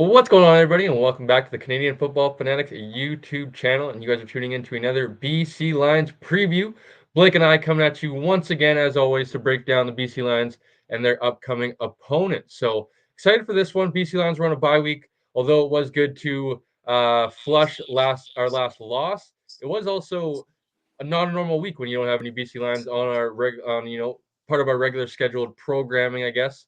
What's going on, everybody, and welcome back to the Canadian Football Fanatics YouTube channel. And you guys are tuning in to another BC Lions preview. Blake and I coming at you once again, as always, to break down the BC Lions and their upcoming opponents. So excited for this one. BC Lions were on a bye week, although it was good to flush our last loss. It was also not a normal week when you don't have any BC Lions on part of our regular scheduled programming, I guess,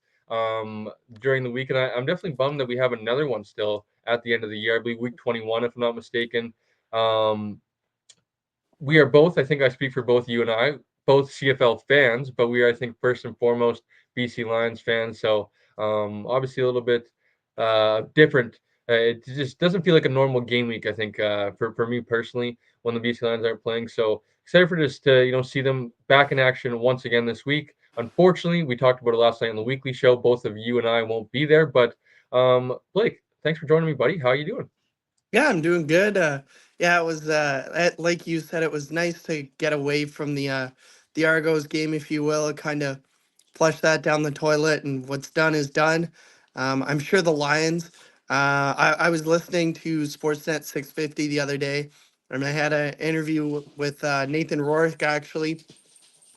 during the week. And I'm definitely bummed that we have another one still at the end of the year. I believe week 21, if I'm not mistaken. Um, we are both, I think I speak for both you and I, both CFL fans, but we are, I think, first and foremost BC Lions fans. So obviously a little bit different. It just doesn't feel like a normal game week, I think, for me personally, when the BC Lions aren't playing. So excited for just to see them back in action once again this week. Unfortunately, we talked about it last night on the weekly show. Both of you and I won't be there, but Blake, thanks for joining me, buddy. How are you doing? Yeah, I'm doing good. Yeah, it was like you said, it was nice to get away from the Argos game, if you will. Kind of flush that down the toilet, and what's done is done. I'm sure the Lions. I was listening to Sportsnet 650 the other day, and I had an interview with Nathan Rourke actually.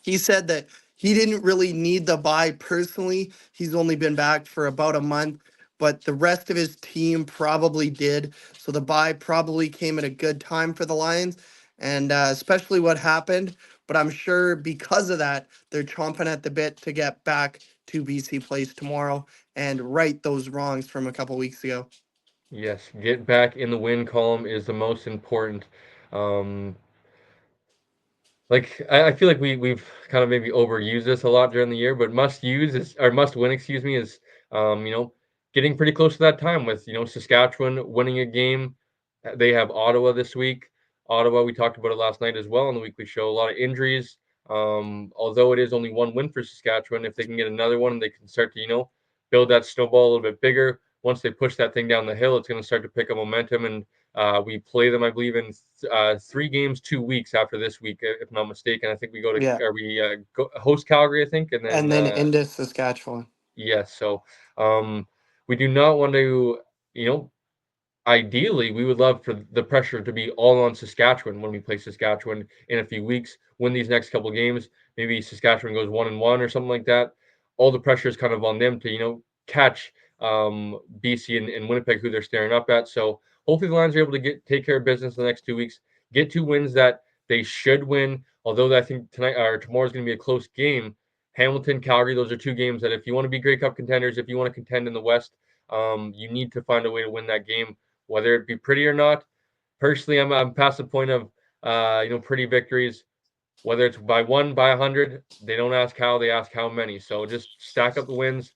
He said that he didn't really need the bye personally. He's only been back for about a month, but the rest of his team probably did. So the bye probably came at a good time for the Lions, and especially what happened. But I'm sure because of that, they're chomping at the bit to get back to BC Place tomorrow and right those wrongs from a couple weeks ago. Yes, get back in the win column is the most important. Um, I feel like we've kind of maybe overused this a lot during the year, but must use is or must win, excuse me, is getting pretty close to that time with Saskatchewan winning a game. They have Ottawa this week. Ottawa, we talked about it last night as well on the weekly show. A lot of injuries. Although it is only one win for Saskatchewan, if they can get another one, they can start to build that snowball a little bit bigger. Once they push that thing down the hill, it's going to start to pick up momentum and we play them, I believe, in 3 games, 2 weeks after this week, if I'm not mistaken. I think we go to, Yeah, or we host Calgary, I think, and and then then into Saskatchewan. yes. So um, we do not want to, you know, ideally, we would love for the pressure to be all on Saskatchewan when we play Saskatchewan in a few weeks. Win these next couple of games, maybe Saskatchewan goes 1-1 or something like that. All the pressure is kind of on them to catch BC and Winnipeg, who they're staring up at. So hopefully the Lions are able to take care of business in the next 2 weeks, get 2 wins that they should win. Although I think tonight or tomorrow is going to be a close game. Hamilton, Calgary, those are 2 games that if you want to be Grey Cup contenders, if you want to contend in the West, you need to find a way to win that game whether it be pretty or not. Personally, I'm past the point of pretty victories. Whether it's by one, by 100, they don't ask how, they ask how many. So just stack up the wins,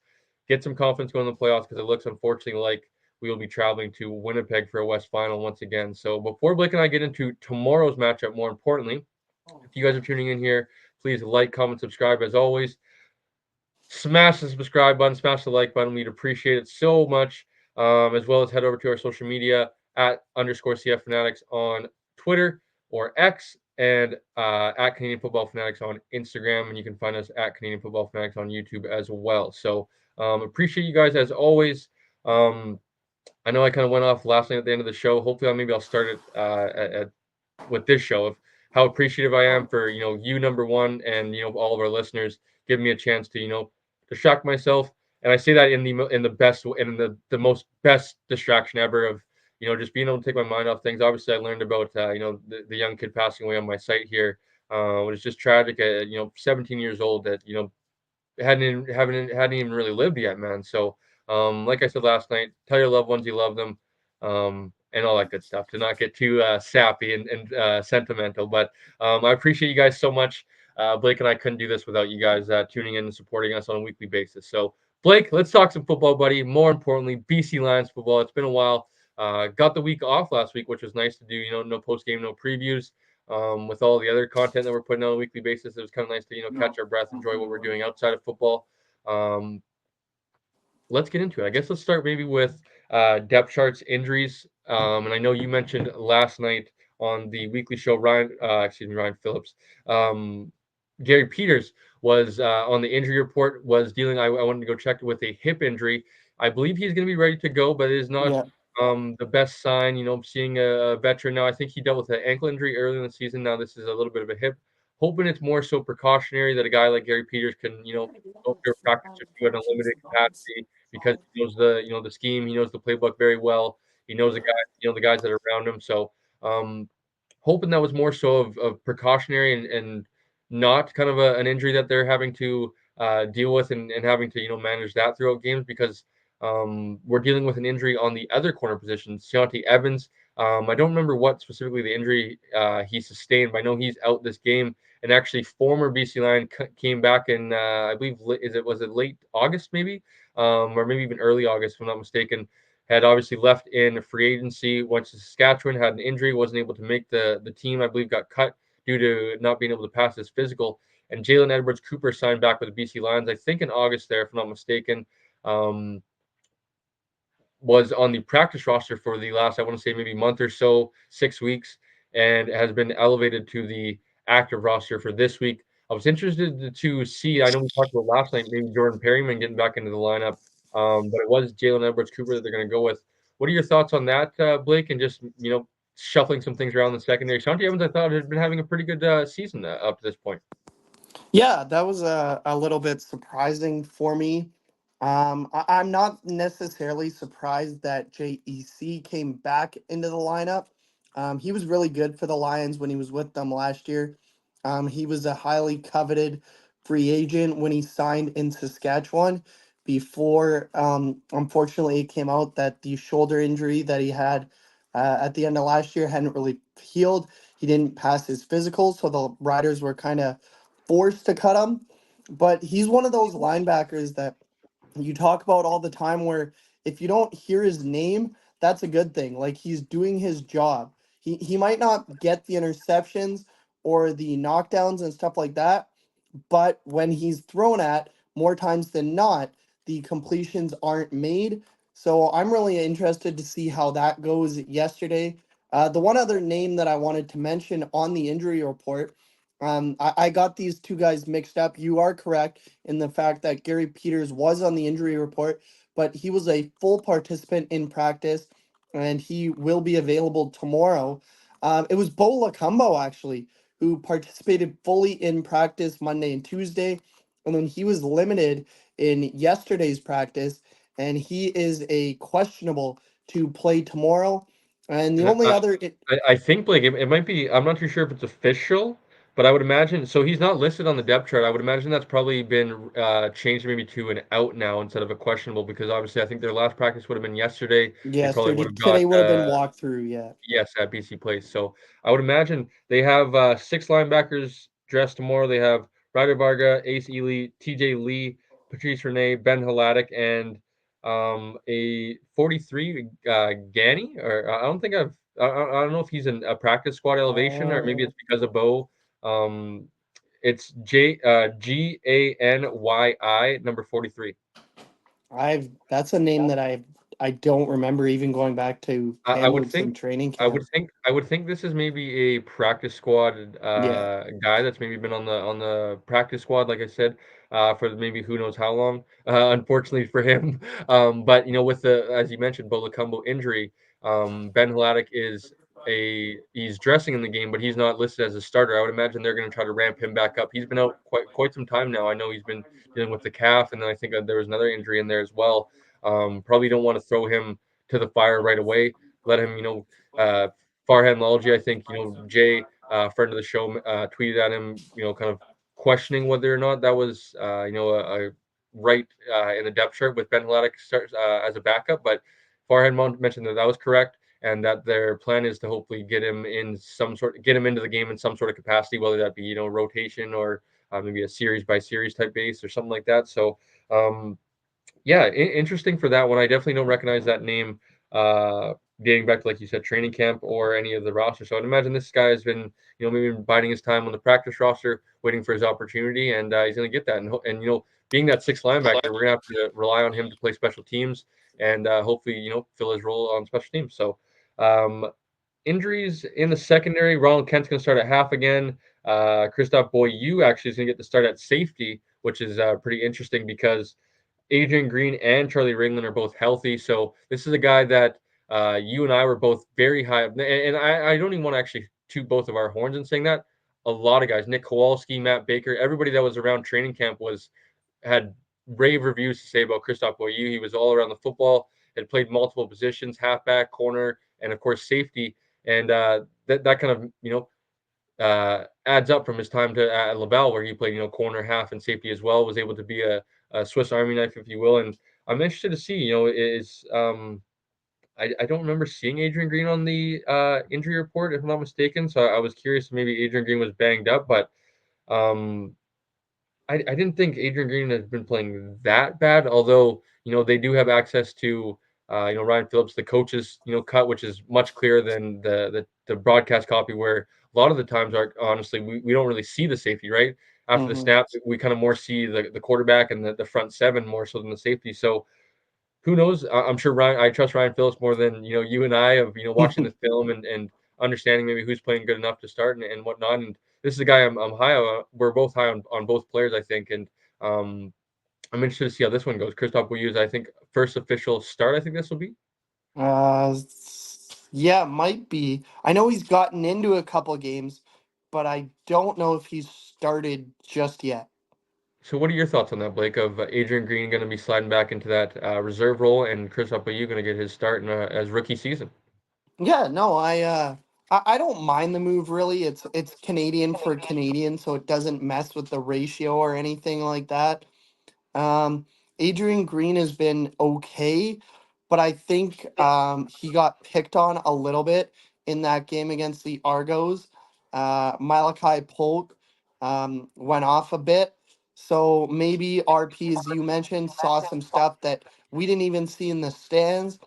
get some confidence going in the playoffs because it looks unfortunately like we will be traveling to Winnipeg for a West Final once again. So before Blake and I get into tomorrow's matchup, more importantly, if you guys are tuning in here, please like, comment, subscribe as always. Smash the subscribe button, smash the like button. We'd appreciate it so much. As well as head over to our social media at underscore CF Fanatics on Twitter or X and at Canadian Football Fanatics on Instagram. And you can find us at Canadian Football Fanatics on YouTube as well. So appreciate you guys as always. Um, I know I kind of went off last night at the end of the show. Hopefully, maybe I'll start it with this show of how appreciative I am for you number one and all of our listeners giving me a chance to distract myself. And I say that in the best in the most best distraction ever of just being able to take my mind off things. Obviously, I learned about the young kid passing away on my site here. It was just tragic at 17 years old that hadn't even really lived yet, man. So like I said last night, tell your loved ones you love them, and all that good stuff. To not get too sappy and sentimental, but I appreciate you guys so much. Blake and I couldn't do this without you guys tuning in and supporting us on a weekly basis. So, Blake, let's talk some football, buddy. More importantly, BC Lions football. It's been a while. Got the week off last week, which was nice to do. No post game, no previews. With all the other content that we're putting on a weekly basis, it was kind of nice to catch our breath, enjoy what we're doing outside of football. Um, let's get into it. I guess let's start maybe with depth charts, injuries. And I know you mentioned last night on the weekly show, Ryan Phillips, Gary Peters was on the injury report, was dealing. I wanted to go check with a hip injury. I believe he's going to be ready to go, but it is not Yeah. the best sign. Seeing a veteran now. I think he dealt with an ankle injury early in the season. Now this is a little bit of a hip. Hoping it's more so precautionary that a guy like Gary Peters can go through a practice or two at a limited capacity because he knows the scheme. He knows the playbook very well. He knows the guys that are around him. So um, hoping that was more so of precautionary and not kind of an injury that they're having to deal with and having to manage that throughout games because we're dealing with an injury on the other corner position, Deontay Evans. I don't remember what specifically the injury he sustained, but I know he's out this game. And actually, former BC Lion came back in, I believe, was it late August maybe, or maybe even early August, if I'm not mistaken. Had obviously left in free agency, went to Saskatchewan, had an injury, wasn't able to make the team. I believe got cut due to not being able to pass his physical. And Jalen Edwards Cooper signed back with the BC Lions, I think in August there, if I'm not mistaken. Um, was on the practice roster for the last, I want to say maybe month or so, 6 weeks, and has been elevated to the active roster for this week. I was interested to see, I know we talked about last night, maybe Jordan Perryman getting back into the lineup, but it was Jalen Edwards Cooper that they're going to go with. What are your thoughts on that, Blake, and just, shuffling some things around the secondary? Shanti Evans, I thought, had been having a pretty good season up to this point. Yeah, that was a little bit surprising for me. I'm not necessarily surprised that JEC came back into the lineup. He was really good for the Lions when he was with them last year. He was a highly coveted free agent when he signed in Saskatchewan before, unfortunately, it came out that the shoulder injury that he had at the end of last year hadn't really healed. He didn't pass his physical, so the Riders were kind of forced to cut him. But he's one of those linebackers that you talk about all the time where if you don't hear his name, that's a good thing. Like he's doing his job. He might not get the interceptions or the knockdowns and stuff like that, but when he's thrown at more times than not, the completions aren't made. So I'm really interested to see how that goes yesterday. The one other name that I wanted to mention on the injury report, I got these two guys mixed up. You are correct in the fact that Gary Peters was on the injury report, but he was a full participant in practice and he will be available tomorrow. It was Bo Lacumbo actually who participated fully in practice Monday and Tuesday. And then he was limited in yesterday's practice, and he is a questionable to play tomorrow. And the And only other, I think Blake, it might be. I'm not too sure if it's official, but I would imagine. So he's not listed on the depth chart. I would imagine that's probably been changed maybe to an out now instead of a questionable because obviously I think their last practice would have been yesterday. They yes, probably would have got today would have been walked through. Yeah, yes at BC Place. So I would imagine they have six linebackers dressed tomorrow. They have Ryder Varga, Ace Ely, TJ Lee, Patrice Rene, Ben Haladic, and a 43 Gani. Or I don't think I don't know if he's in a practice squad elevation or maybe oh, it's because of Bo. Um, it's Gany number 43. I've that's a name that I don't remember even going back to I would Kamloops think in training I would camp. think I would think this is maybe a practice squad Yeah, guy that's maybe been on the practice squad, like I said, for maybe who knows how long. Unfortunately for him, but with the as you mentioned, Bo Lacumbo injury, Ben Haladic he's dressing in the game, but he's not listed as a starter. I would imagine they're going to try to ramp him back up. He's been out quite some time now. I know he's been dealing with the calf, and then I think there was another injury in there as well. Probably don't want to throw him to the fire right away. Let him, Farhan Lalji, I think, Jay, friend of the show, tweeted at him, kind of questioning whether or not that was, a right in the depth chart with Ben Haladic starts as a backup. But Farhan mentioned that was correct, and that their plan is to hopefully get him into the game in some sort of capacity, whether that be, rotation or maybe a series by series type base or something like that. So, yeah, interesting for that one. I definitely don't recognize that name dating back to, like you said, training camp or any of the roster. So I'd imagine this guy has been, maybe biding his time on the practice roster, waiting for his opportunity, and he's going to get that. And being that sixth linebacker, we're going to have to rely on him to play special teams and hopefully, fill his role on special teams. So um, injuries in the secondary, Ronald Kent's going to start at half again. Christophe Boyu actually is going to get the start at safety, which is pretty interesting because Adrian Green and Charlie Ringland are both healthy. So this is a guy that you and I were both very high up. And I don't even want to actually toot both of our horns in saying that. A lot of guys, Nick Kowalski, Matt Baker, everybody that was around training camp had rave reviews to say about Christophe Beaulieu. He was all around the football, had played multiple positions, halfback, corner, and of course safety. And that kind of adds up from his time to at Laval, where he played corner, half, and safety as well. Was able to be a Swiss Army knife, if you will. And I'm interested to see. Is I don't remember seeing Adrian Green on the injury report, if I'm not mistaken. So I was curious if maybe Adrian Green was banged up, but um, I didn't think Adrian Green has been playing that bad, although, they do have access to, Ryan Phillips, the coach's, cut, which is much clearer than the broadcast copy, where a lot of the times are honestly we don't really see the safety, right? After the Hmm. snap, we kind of more see the quarterback and the front seven more so than the safety. So who knows? I'm sure I trust Ryan Phillips more than you and I of watching the film and understanding maybe who's playing good enough to start and whatnot. And this is a guy I'm high on. We're both high on both players, I think. And um, I'm interested to see how this one goes. Christoph will use, I think, first official start. I think this will be. Yeah, might be. I know he's gotten into a couple games, but I don't know if he's started just yet. So, what are your thoughts on that, Blake? Of Adrian Green going to be sliding back into that reserve role, and Christoph Beaulieu going to get his start in as rookie season? Yeah, no, I don't mind the move really. It's Canadian for Canadian, so it doesn't mess with the ratio or anything like that. Um, Adrian Green has been okay, but I think he got picked on a little bit in that game against the Argos. Malachi Polk went off a bit. So maybe RP, as you mentioned, saw some stuff that we didn't even see in the stands.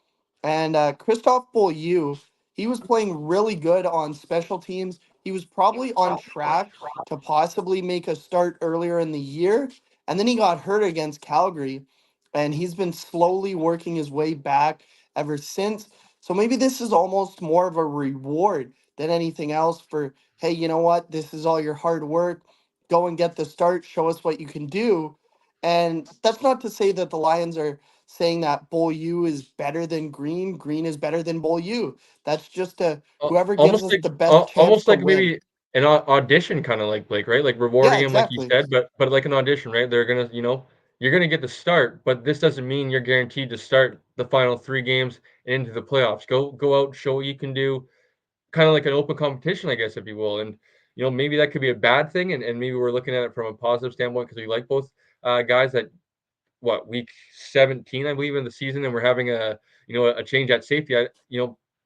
And Christophe Beaulieu, he was playing really good on special teams. He was probably on track to possibly make a start earlier in the year, and then he got hurt against Calgary, and he's been slowly working his way back ever since. So maybe this is almost more of a reward than anything else for, hey, you know what? This is all your hard work. Go and get the start. Show us what you can do. And that's not to say that the Lions are saying that Beaulieu is better than Green. Green is better than Beaulieu. That's just whoever gives us the best chance Almost to like win. maybe an audition, kind of like Blake, right? Like Yeah, rewarding him, like you exactly. said, but like an audition, right? They're gonna, you're gonna get the start, but this doesn't mean you're guaranteed to start the final 3 games and into the playoffs. Go out, show what you can do, kind of like an open competition, I guess, if you will. And maybe that could be a bad thing, and maybe we're looking at it from a positive standpoint because we like both guys that week 17, I believe, in the season, and we're having a change at safety.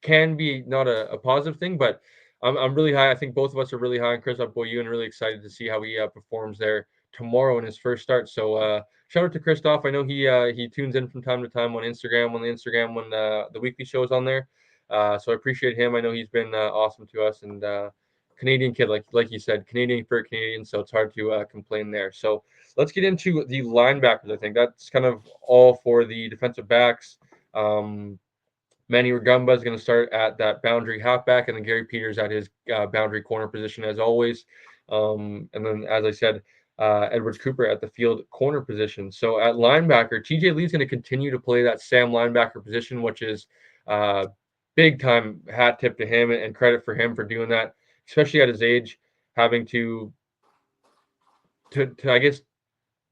Can be not a positive thing, but I'm really high. I think both of us are really high on Chris Beaulieu and really excited to see how he performs there tomorrow in his first start. So shout out to Christoph. I know he tunes in from time to time on the Instagram when the weekly show is on there. So I appreciate him. I know he's been awesome to us, and Canadian kid, like you said, Canadian for a Canadian, so it's hard to complain there. So let's get into the linebackers. I think that's kind of all for the defensive backs. Um, Manny Rugamba is going to start at that boundary halfback, and then Gary Peters at his boundary corner position as always. And then, as I said, Edward Cooper at the field corner position. So at linebacker, TJ Lee's going to continue to play that Sam linebacker position, which is uh, big time hat tip to him and credit for him for doing that, especially at his age, having to I guess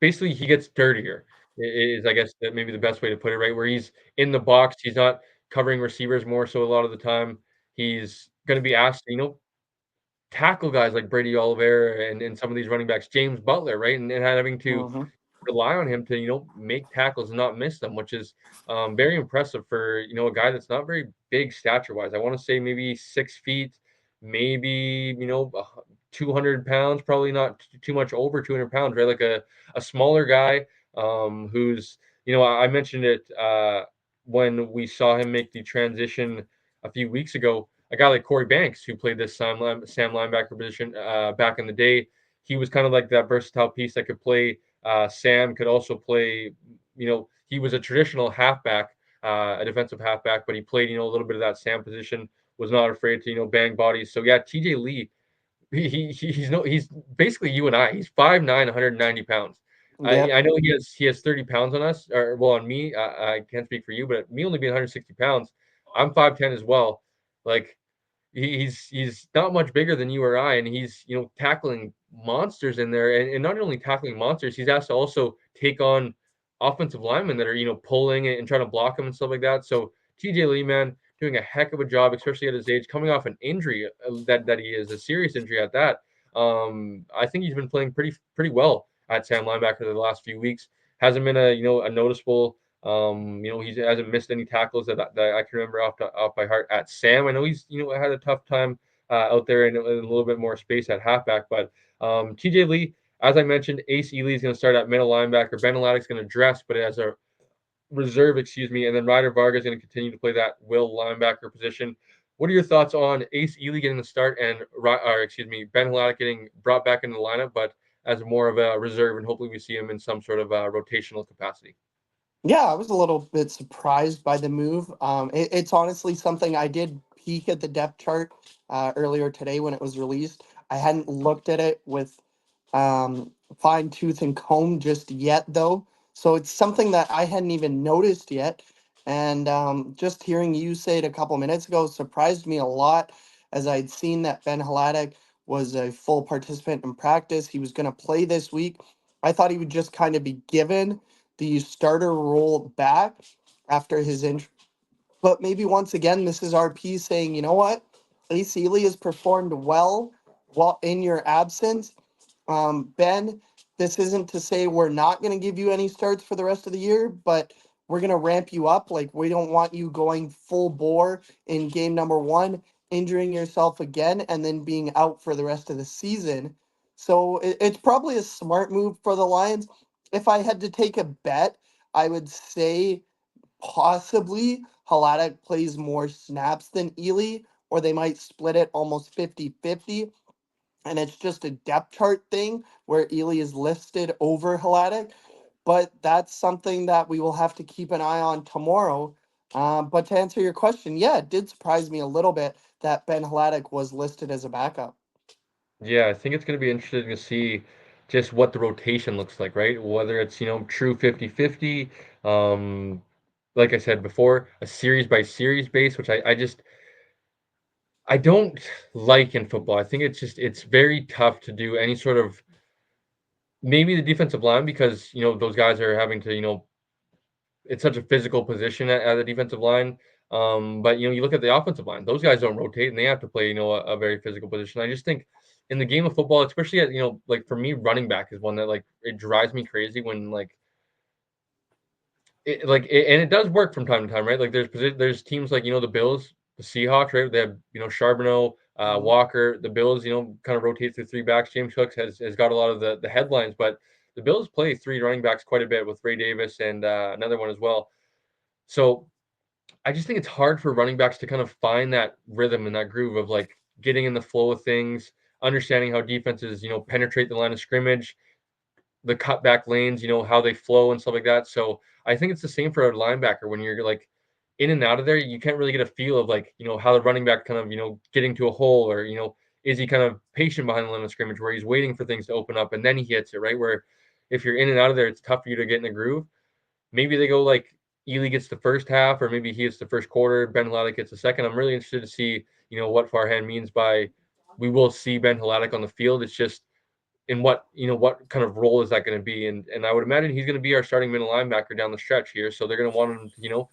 basically he gets dirtier is I guess that maybe the best way to put it, right? Where he's in the box, he's not covering receivers more so a lot of the time. He's going to be asked, tackle guys like Brady Oliveira and some of these running backs, James Butler, right? And having to Hmm. rely on him to make tackles and not miss them, which is very impressive for a guy that's not very big stature wise. I want to say maybe 6 feet, maybe 200 pounds, probably not too much over 200 pounds, right? Like a smaller guy who's I mentioned it when we saw him make the transition a few weeks ago. A guy like Corey Banks, who played this Sam linebacker position back in the day, he was kind of like that versatile piece that could play Sam could also play, he was a traditional halfback, a defensive halfback, but he played, a little bit of that Sam position, was not afraid to, bang bodies. So yeah, TJ Lee, he's basically you and I. He's 5'9", 190 pounds. Yep. I know he has 30 pounds on us, or well, on me. I can't speak for you, but me only being 160 pounds, I'm 5'10" as well. Like he's not much bigger than you or I, and he's tackling monsters in there, and not only tackling monsters, he's asked to also take on offensive linemen that are pulling and trying to block him and stuff like that. So TJ Lee, man, doing a heck of a job, especially at his age, coming off an injury that he is a serious injury at that. I think he's been playing pretty well at Sam linebacker the last few weeks. Hasn't been a noticeable. He hasn't missed any tackles that I can remember off by heart at Sam. I know he's had a tough time out there in a little bit more space at halfback, but TJ Lee, as I mentioned, Ace Ely is going to start at middle linebacker. Ben Aladic's going to dress, but as a reserve, excuse me, and then Ryder Vargas is going to continue to play that will linebacker position. What are your thoughts on Ace Ely getting the start and, or excuse me, Ben Haladic getting brought back into the lineup, but as more of a reserve, and hopefully we see him in some sort of rotational capacity? Yeah, I was a little bit surprised by the move. It's honestly something I did peek at the depth chart earlier today when it was released. I hadn't looked at it with fine tooth and comb just yet, though. So it's something that I hadn't even noticed yet. And just hearing you say it a couple minutes ago surprised me a lot, as I'd seen that Ben Haladic was a full participant in practice. He was going to play this week. I thought he would just kind of be given the starter role back after his injury. But maybe once again, this is RP saying, you know what? Ace Ely has performed well while in your absence. Ben, this isn't to say we're not going to give you any starts for the rest of the year, but we're going to ramp you up. Like, we don't want you going full bore in game number one, injuring yourself again, and then being out for the rest of the season. So it's probably a smart move for the Lions. If I had to take a bet, I would say possibly Haladic plays more snaps than Ely, or they might split it almost 50-50, and it's just a depth chart thing where Ely is listed over Haladic. But that's something that we will have to keep an eye on tomorrow. But to answer your question, yeah, it did surprise me a little bit that Ben Haladic was listed as a backup. Yeah, I think it's going to be interesting to see just what the rotation looks like, right? Whether it's, true 50-50, like I said before, a series by series base, which I don't like in football. I think it's very tough to do any sort of maybe the defensive line because those guys are having to it's such a physical position at the defensive line. But you look at the offensive line; those guys don't rotate, and they have to play a very physical position. I just think in the game of football, especially at like for me, running back is one that like it drives me crazy when and it does work from time to time, right? Like there's teams like the Bills, the Seahawks, right? They have Charbonneau, Mhm. Walker. The Bills, kind of rotate through three backs. James Cooks has got a lot of the headlines, but the Bills play three running backs quite a bit with Ray Davis and another one as well. So I just think it's hard for running backs to kind of find that rhythm and that groove of like getting in the flow of things, understanding how defenses penetrate the line of scrimmage, the cutback lanes, how they flow and stuff like that. So I think it's the same for a linebacker when you're like in and out of there. You can't really get a feel of like, how the running back kind of, getting to a hole or, is he kind of patient behind the line of scrimmage where he's waiting for things to open up and then he hits it, right? Where if you're in and out of there, it's tough for you to get in the groove. Maybe they go like Ely gets the first half, or maybe he gets the first quarter, Ben Haladic gets the second. I'm really interested to see, what Farhan means by we will see Ben Haladic on the field. It's just in what kind of role is that going to be? And I would imagine he's going to be our starting middle linebacker down the stretch here. So they're going to want him to,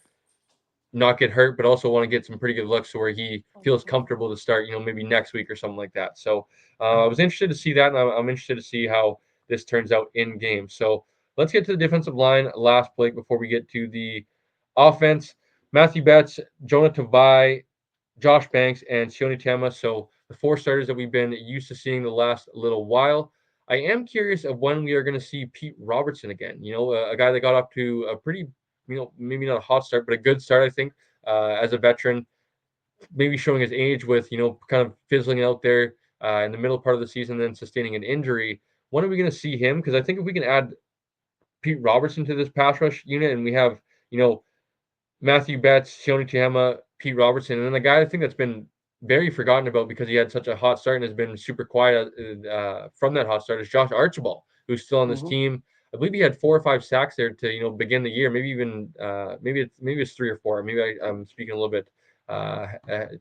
not get hurt, but also want to get some pretty good looks to where he feels comfortable to start, maybe next week or something like that. So I was interested to see that, and I'm interested to see how this turns out in game. So let's get to the defensive line last, Blake, before we get to the offense. Matthew Betts, Jonah Tavai, Josh Banks, and Sione Tiama. So the four starters that we've been used to seeing the last little while. I am curious of when we are going to see Pete Robertson again. A guy that got off to a pretty, maybe not a hot start, but a good start, I think, as a veteran. Maybe showing his age with, kind of fizzling out there in the middle part of the season, then sustaining an injury. When are we going to see him? Because I think if we can add Pete Robertson to this pass rush unit and we have, you know, Matthew Betts, Sione Tiama, Pete Robertson, and then the guy I think that's been very forgotten about because he had such a hot start and has been super quiet from that hot start is Josh Archibald, who's still on this Mhm. team. I believe he had 4 or 5 sacks there to begin the year. Maybe even maybe it's 3 or 4. Maybe I'm speaking a little bit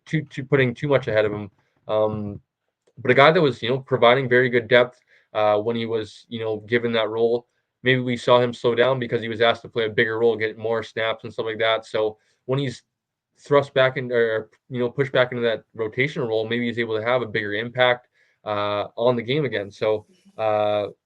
too putting too much ahead of him. Um, but a guy that was providing very good depth when he was given that role. Maybe we saw him slow down because he was asked to play a bigger role, get more snaps and stuff like that. So when he's thrust back in or pushed back into that rotation role, maybe he's able to have a bigger impact on the game again. So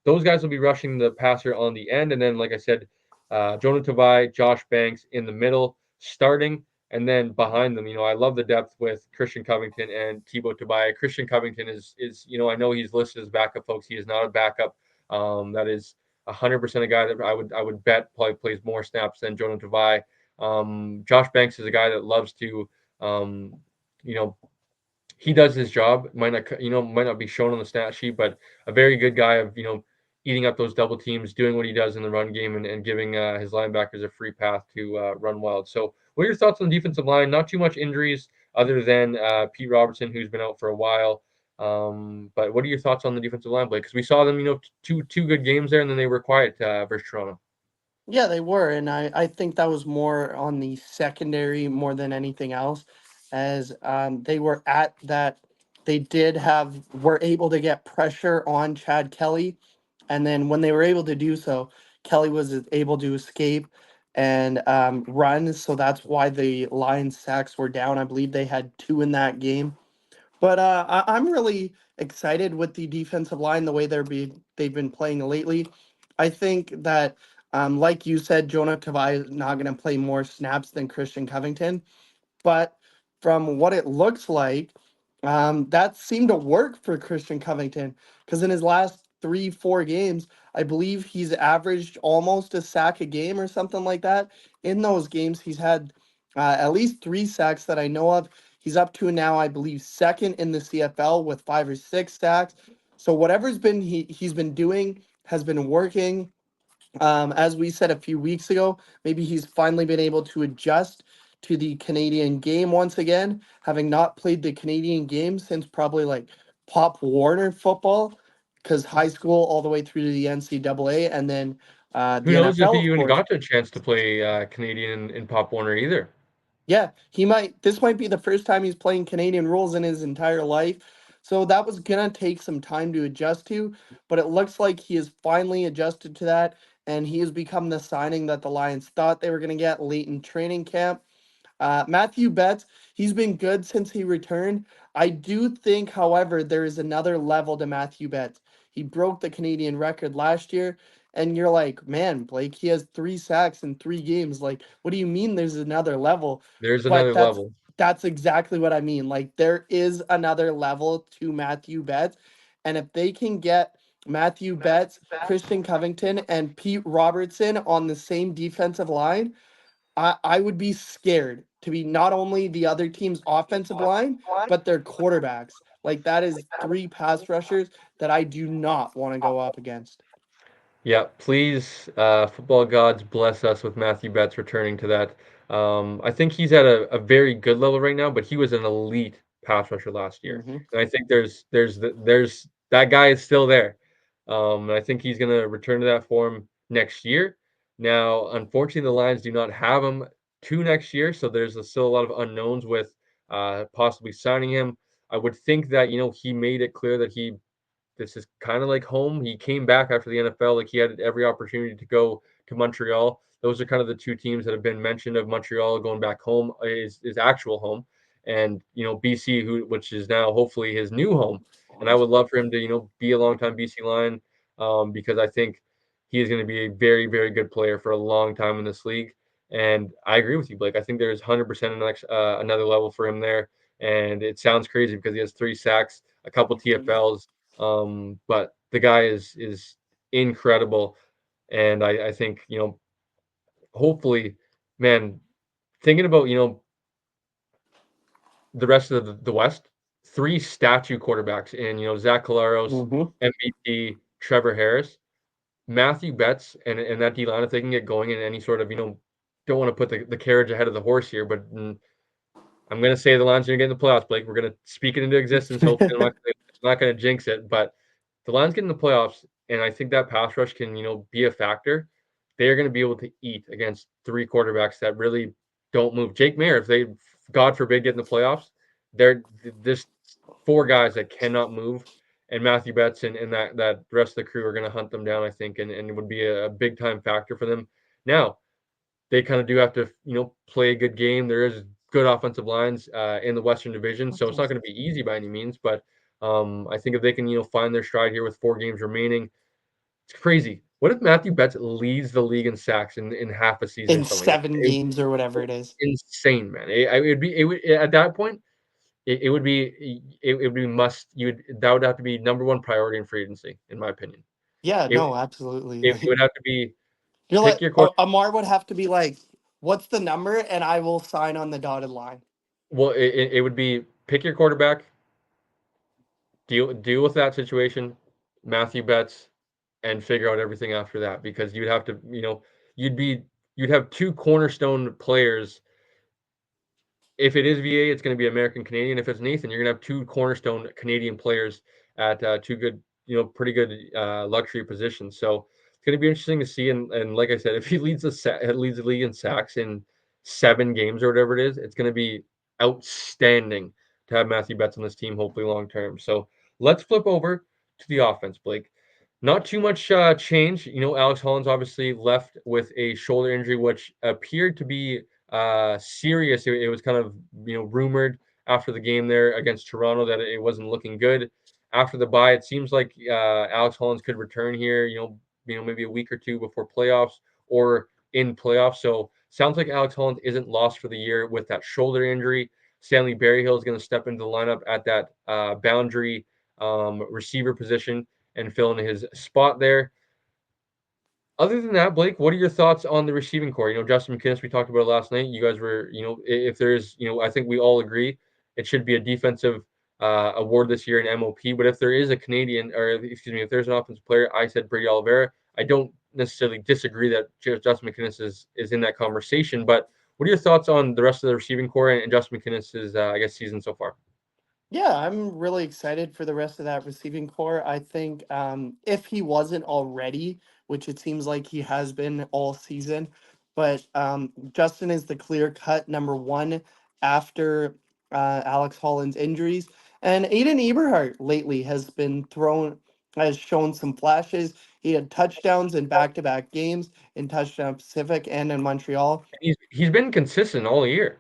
those guys will be rushing the passer on the end, and then like I said, Jonah Tavai, Josh Banks in the middle starting. And then behind them, I love the depth with Christian Covington and Thibaut Tobias. Christian Covington is I know he's listed as backup, folks. He is not a backup. That is 100% a guy that I would bet probably plays more snaps than Jonah Tavai. Josh Banks is a guy that loves to, um, you know, he does his job. Might not be shown on the stat sheet, but a very good guy of eating up those double teams, doing what he does in the run game, and giving his linebackers a free path to run wild. So, what are your thoughts on the defensive line? Not too much injuries other than Pete Robertson, who's been out for a while. But what are your thoughts on the defensive line, Blake? Because we saw them, two good games there, and then they were quiet versus Toronto. Yeah, they were, and I think that was more on the secondary more than anything else, as they were at that. They did have were able to get pressure on Chad Kelly, and then when they were able to do so, Kelly was able to escape and run. So that's why the Lions sacks were down. I believe they had two in that game. But I'm really excited with the defensive line, the way they've been playing lately. I think that, like you said, Jonah Tavai is not going to play more snaps than Christian Covington. But from what it looks like, that seemed to work for Christian Covington because in his last 3, 4 games, I believe he's averaged almost a sack a game or something like that. In those games, he's had at least 3 sacks that I know of. He's up to now, I believe, second in the CFL with 5 or 6 sacks. So whatever's been he's been doing has been working. As we said a few weeks ago, maybe he's finally been able to adjust to the Canadian game once again, having not played the Canadian game since probably like Pop Warner football, because high school all the way through to the NCAA, and then Who the knows if he NFL, of even course. got a chance to play Canadian in Pop Warner either? Yeah, he might. This might be the first time he's playing Canadian rules in his entire life. So that was gonna take some time to adjust to, but it looks like he has finally adjusted to that, and he has become the signing that the Lions thought they were gonna get late in training camp. Matthew Betts, he's been good since he returned. I do think, however, there is another level to Matthew Betts. He broke the Canadian record last year, and you're like, man, Blake, he has 3 sacks in 3 games. Like, what do you mean there's another level? There's But another level. that's exactly what I mean. Like, there is another level to Matthew Betts, and if they can get Matthew Betts, Christian Covington, and Pete Robertson on the same defensive line, I would be scared to be not only the other team's offensive line, but their quarterbacks. Like that is 3 pass rushers that I do not want to go up against. Yeah, please, football gods, bless us with Matthew Betts returning to that. I think he's at a very good level right now, but he was an elite pass rusher last year, Hmm. and I think there's that guy is still there. And I think he's going to return to that form next year. Now, unfortunately, the Lions do not have him to next year, so there's still a lot of unknowns with possibly signing him. I would think that he made it clear that this is kind of like home. He came back after the NFL, like he had every opportunity to go to Montreal. Those are kind of the two teams that have been mentioned of Montreal going back home is actual home, and BC, which is now hopefully his new home. And I would love for him to be a long time BC Lion, because I think he is going to be a very very good player for a long time in this league. And I agree with you, Blake. I think there's 100% another level for him there. And it sounds crazy because he has 3 sacks, a couple TFLs, but the guy is incredible, and I think hopefully, man, thinking about the rest of the West, 3 statue quarterbacks in Zach Collaros, Hmm. MVP, Trevor Harris, Matthew Betts, and that D line if they can get going in any sort of don't want to put the carriage ahead of the horse here, but I'm gonna say the Lions are gonna get in the playoffs, Blake. We're gonna speak it into existence. Hopefully, I'm not gonna jinx it, but the Lions get in the playoffs, and I think that pass rush can, be a factor. They're going to be able to eat against three quarterbacks that really don't move. Jake Mayer, if they, God forbid, get in the playoffs, they're this four guys that cannot move, and Matthew Betts and that rest of the crew are going to hunt them down, I think, and it would be a big time factor for them. Now, they kind of do have to, play a good game. There is good offensive lines in the Western Division, so it's not going to be easy by any means. But I think if they can, find their stride here with 4 games remaining, it's crazy. What if Matthew Betts leads the league in sacks in half a season or In something? 7 games or whatever it is. Insane, man. It would at that point. It would be it would be must you would that would have to be number one priority in free agency, in my opinion. Yeah, It no, absolutely. it would have to be You're pick like your quarter. Amar would have to be like, "What's the number?" and I will sign on the dotted line. Well, it would be pick your quarterback, deal with that situation, Matthew Betts, and figure out everything after that because you'd have to, you'd be you'd have two cornerstone players. If it is VA, it's going to be American Canadian. If it's Nathan, you're going to have two cornerstone Canadian players at two good, pretty good luxury positions. So it's going to be interesting to see. And like I said, if he leads the league in sacks in 7 games or whatever it is, it's going to be outstanding to have Matthew Betts on this team, hopefully long term. So let's flip over to the offense, Blake. Not too much change. Alex Hollins obviously left with a shoulder injury, which appeared to be serious. It was kind of rumored after the game there against Toronto that it wasn't looking good. After the bye, it seems like Alex Hollins could return here. Maybe a week or two before playoffs or in playoffs. So sounds like Alex Hollins isn't lost for the year with that shoulder injury. Stanley Berryhill is going to step into the lineup at that boundary receiver position and fill in his spot there. Other than that, Blake, what are your thoughts on the receiving core? Justin McInnis, we talked about it last night. You guys were, if there's, I think we all agree it should be a defensive award this year in MOP. But if there is a Canadian, or excuse me, if there's an offensive player, I said Brady Oliveira. I don't necessarily disagree that Justin McInnis is in that conversation. But what are your thoughts on the rest of the receiving core and Justin McInnis's, season so far? Yeah, I'm really excited for the rest of that receiving core. I think if he wasn't already, which it seems like he has been all season, but Justin is the clear cut number one after Alex Holland's injuries. And Aiden Eberhart lately has shown some flashes. He had touchdowns in back-to-back games in Touchdown Pacific and in Montreal. He's been consistent all year.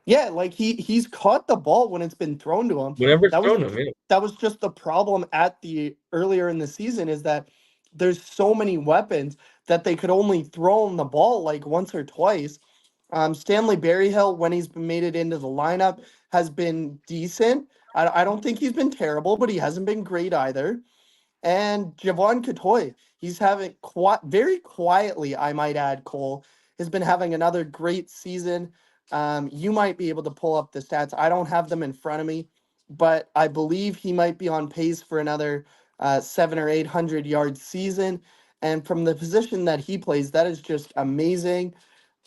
Yeah, like he's caught the ball when it's been thrown to him. Whenever it's That was thrown to him, yeah. that was just the problem at the earlier in the season is that there's so many weapons that they could only throw him the ball like once or twice. Stanley Berryhill, when he's made it into the lineup, has been decent. I don't think he's been terrible, but he hasn't been great either. And Javon Catoy, he's having very quietly, I might add, Cole, has been having another great season. You might be able to pull up the stats. I don't have them in front of me, but I believe he might be on pace for another 700 or 800 yard season. And from the position that he plays, that is just amazing.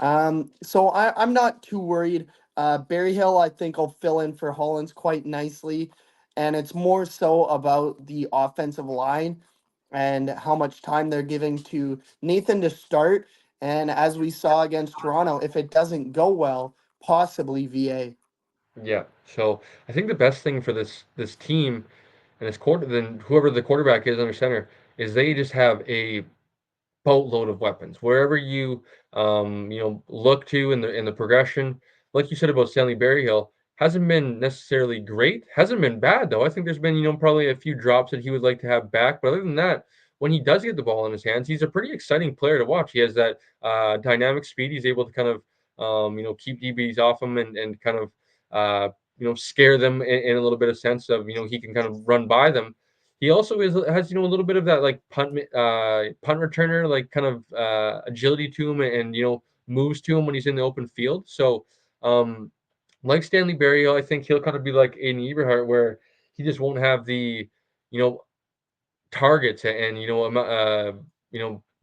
So I'm not too worried. Berryhill, I think, will fill in for Hollins quite nicely. And it's more so about the offensive line and how much time they're giving to Nathan to start. And as we saw against Toronto, if it doesn't go well, possibly VA. Yeah. So I think the best thing for this team and this quarter, then whoever the quarterback is under center, is they just have a boatload of weapons. Wherever you look to in the progression, like you said about Stanley Berryhill, hasn't been necessarily great. Hasn't been bad though. I think there's been probably a few drops that he would like to have back. But other than that, when he does get the ball in his hands, he's a pretty exciting player to watch. He has that dynamic speed. He's able to kind of keep DBs off him and kind of scare them in a little bit of sense of he can kind of run by them. He also has a little bit of that like punt returner like kind of agility to him and moves to him when he's in the open field. So like Stanley Berryhill, I think he'll kind of be like Aiden Eberhart where he just won't have the you know targets and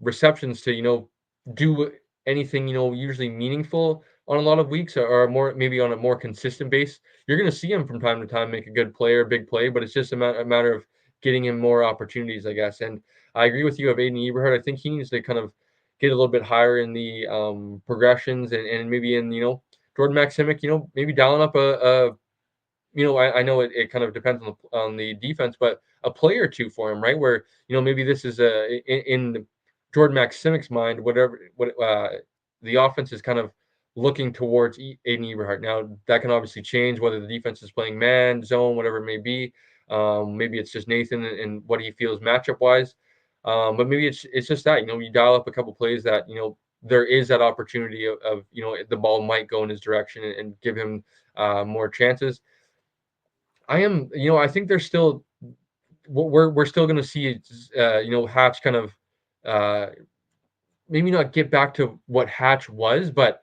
receptions to do anything usually meaningful on a lot of weeks or more maybe on a more consistent base. You're going to see him from time to time make a good play or a big play, but it's just a matter of getting him more opportunities, I guess. And I agree with you of Aiden Eberhardt. I think he needs to kind of get a little bit higher in the progressions and maybe in, Jordan Maximic, maybe dialing up I know it kind of depends on the defense, but a play or two for him, right? Where maybe this is in Jordan Maximic's mind, what the offense is kind of looking towards Aiden Eberhardt. Now that can obviously change whether the defense is playing man, zone, whatever it may be. Maybe it's just Nathan and what he feels matchup wise. But maybe it's just that you dial up a couple plays that there is that opportunity of the ball might go in his direction and give him more chances. I think there's still we're still going to see Hatch kind of uh, maybe not get back to what Hatch was, but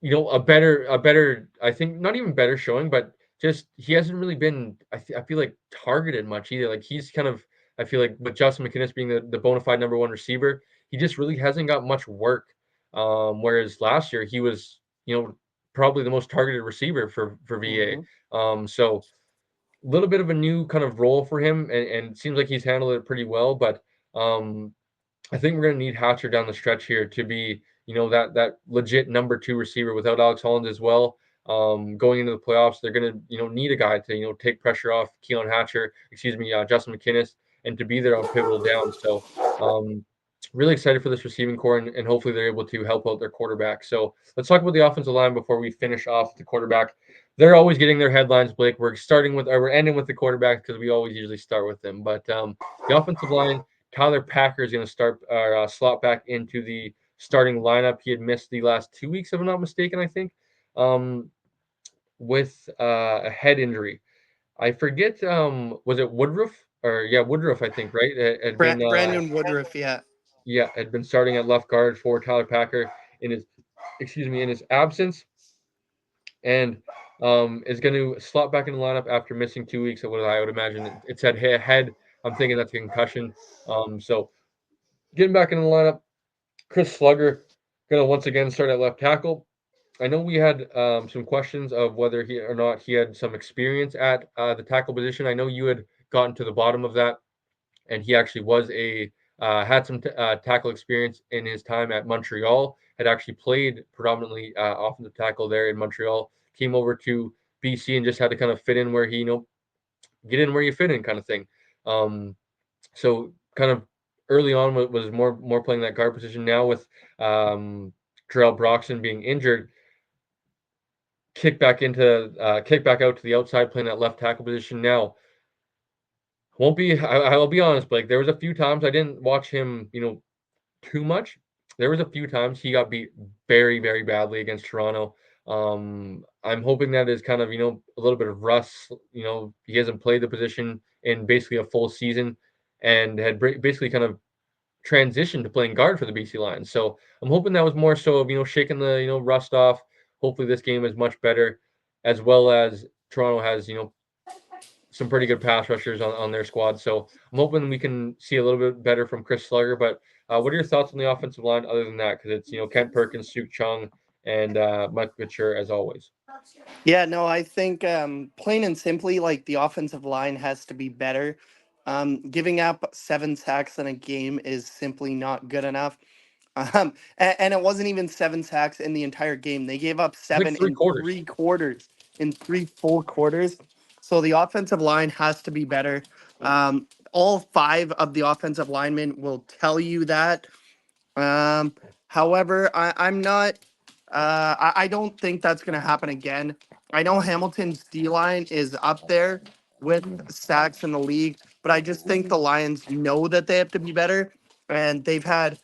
a better I think not even better showing, but just he hasn't really been I feel like targeted much either. Like he's kind of I feel like with Justin McInnis being the bona fide number one receiver, he just really hasn't got much work. Whereas last year he was probably the most targeted receiver for VA. Hmm. So little bit of a new kind of role for him, and it seems like he's handled it pretty well. But um, I think we're going to need Hatcher down the stretch here to be, that legit number two receiver without Alex Holland as well. Going into the playoffs, they're going to, need a guy to, take pressure off Keelan Hatcher, Justin McInnis, and to be there on pivotal downs. So, really excited for this receiving core, and hopefully they're able to help out their quarterback. So let's talk about the offensive line before we finish off the quarterback. They're always getting their headlines, Blake. We're ending with the quarterback because we always usually start with them. But the offensive line, Tyler Packer is going to start slot back into the starting lineup. He had missed the last 2 weeks, if I'm not mistaken. I think um, with a head injury. I forget. Was it Woodruff or yeah, Woodruff? I think right. It had been Brandon Woodruff, yeah. yeah, had been starting at left guard for Tyler Packer in his in his absence, and is going to slot back in the lineup after missing 2 weeks. What I would imagine it said head. I'm thinking that's a concussion. So getting back in the lineup, Chris Slugger going to once again start at left tackle. I know we had some questions of whether he or not he had some experience at the tackle position. I know you had gotten to the bottom of that, and he actually was had some tackle experience in his time at Montreal. Had actually played predominantly offensive tackle there in Montreal. Came over to BC and just had to kind of fit in where he get in where you fit in kind of thing. Um, so kind of early on was more playing that guard position. Now with Terrell Broxton being injured, kick back out to the outside playing that left tackle position now. Won't be. I'll be honest, Blake. There was a few times I didn't watch him, too much. There was a few times he got beat very, very badly against Toronto. I'm hoping that is kind of a little bit of rust. He hasn't played the position in basically a full season, and had basically kind of transitioned to playing guard for the BC Lions. So I'm hoping that was more so of shaking the rust off. Hopefully this game is much better, as well as Toronto has some pretty good pass rushers on their squad. So I'm hoping we can see a little bit better from Chris Slugger. But what are your thoughts on the offensive line other than that? Because it's Kent Perkins, Suk Chung, and Michael Couture as always. Yeah, no, I think plain and simply, like the offensive line has to be better. Giving up 7 sacks in a game is simply not good enough. And it wasn't even 7 sacks in the entire game. They gave up It's like seven three in quarters. 3 quarters, in three full quarters. So the offensive line has to be better. All five of the offensive linemen will tell you that. Um, However, I'm not. I don't think that's going to happen again. I know Hamilton's D line is up there with sacks in the league, but I just think the Lions know that they have to be better, and they've had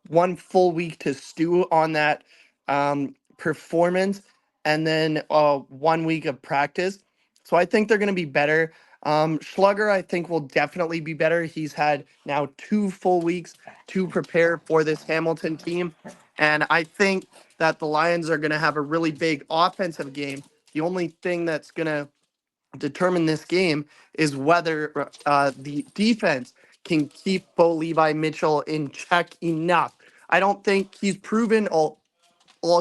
one full week to stew on that performance, and then 1 week of practice. So I think they're going to be better. Schlugger, I think, will definitely be better. He's had now 2 full weeks to prepare for this Hamilton team. And I think that the Lions are going to have a really big offensive game. The only thing that's going to determine this game is whether the defense can keep Bo Levi Mitchell in check enough. I don't think he's proven all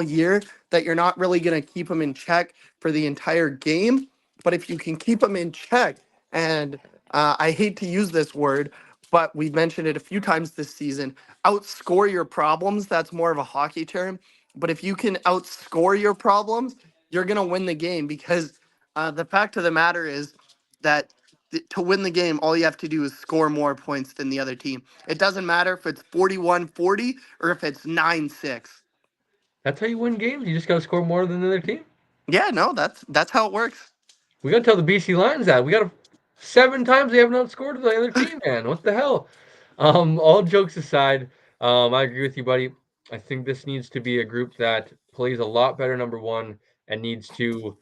year that you're not really going to keep him in check for the entire game. But if you can keep him in check and I hate to use this word, but we've mentioned it a few times this season. Outscore your problems. That's more of a hockey term. But if you can outscore your problems, you're going to win the game because the fact of the matter is that to win the game, all you have to do is score more points than the other team. It doesn't matter if it's 41-40 or if it's 9-6. That's how you win games. You just got to score more than the other team. Yeah, no, that's how it works. We got to tell the BC Lions that. We got to 7 times they haven't outscored the other team, man. What the hell? All jokes aside, I agree with you, buddy. I think this needs to be a group that plays a lot better, number one, and needs to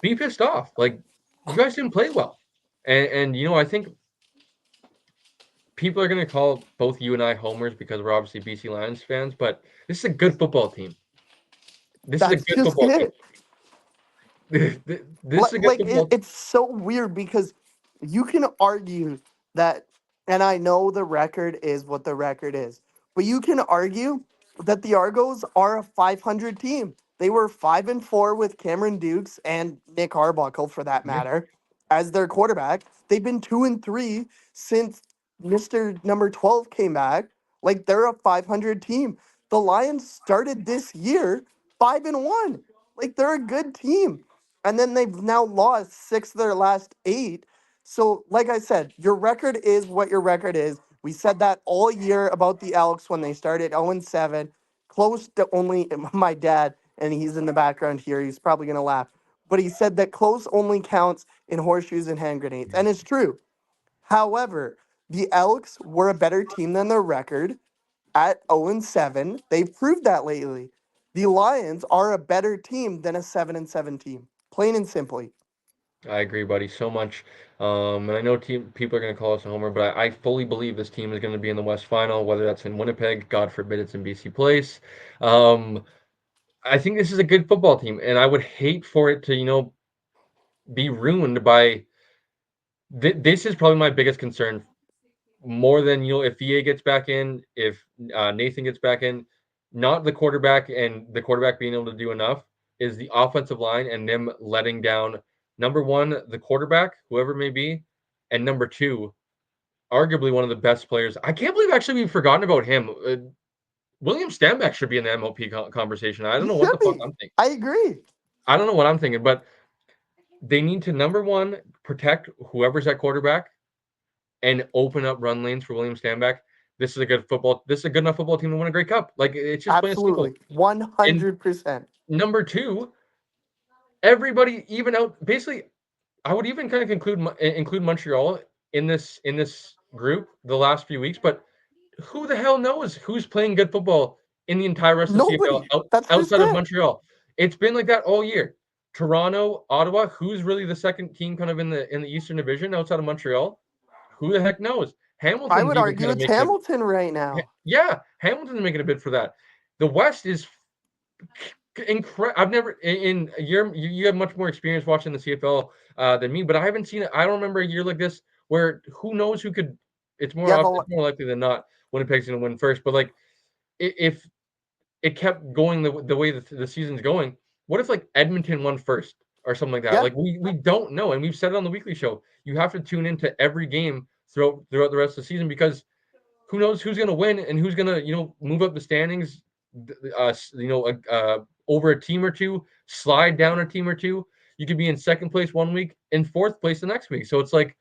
be pissed off. Like, you guys didn't play well. And I think people are going to call both you and I homers because we're obviously BC Lions fans, but this is a good football team. This is a That's good just football team. it. This is a good football team. It's so weird because you can argue that, and I know the record is what the record is, but you can argue that the Argos are a 500 team. They were 5-4 with Cameron Dukes and Nick Arbuckle, for that Yeah, matter, as their quarterback. They've been 2-3 since Mister Number 12 came back. Like, they're a 500 team. The Lions started this year 5-1. Like, they're a good team, and then they've now lost 6 of their last 8. So, like I said, your record is what your record is. We said that all year about the Elks when they started 0-7, close to only my dad, and he's in the background here. He's probably gonna laugh, but he said that close only counts in horseshoes and hand grenades, and it's true. However, the Elks were a better team than their record at 0-7. They've proved that lately. The Lions are a better team than a 7-7 team. Plain and simply. I agree, buddy, so much. And I know people are going to call us a homer, but I fully believe this team is going to be in the West Final, whether that's in Winnipeg, God forbid it's in BC Place. Um, I think this is a good football team, and I would hate for it to, be ruined by. This is probably my biggest concern, more than if VA gets back in, if Nathan gets back in, not the quarterback and the quarterback being able to do enough, is the offensive line and them letting down number one, the quarterback, whoever it may be, and number two, arguably one of the best players. I can't believe actually we've forgotten about him. William Stanback should be in the MLP conversation. I don't He know what should the fuck be. I'm thinking. I agree. I don't know what I'm thinking, but they need to number one protect whoever's at quarterback and open up run lanes for William Stanback. This is a good football. This is a good enough football team to win a Grey Cup. Like, it's just plain and simple. Absolutely. And 100%. number two, everybody even out. Basically, I would even kind of include Montreal in this group the last few weeks. But who the hell knows who's playing good football in the entire rest of CFL Nobody. That's just outside of it. Montreal? It's been like that all year. Toronto, Ottawa. Who's really the second team kind of in the Eastern Division outside of Montreal? Who the heck knows? I Hamilton's would even argue kind of it's making a Hamilton right now. yeah, Hamilton's making a bid for that. The West is incredible. I've never in a year. You have much more experience watching the CFL than me, but I haven't seen it. I don't remember a year like this where who knows who could. It's more Yeah, it's more likely than not Winnipeg's going to win first. But like, if it kept going the way the season's going, what if like Edmonton won first or something like that? yeah, Like we don't know, and we've said it on the weekly show. You have to tune into every game throughout the rest of the season because who knows who's going to win and who's going to move up the standings, over a team or two, slide down a team or two. You could be in second place one week, in fourth place the next week. So it's like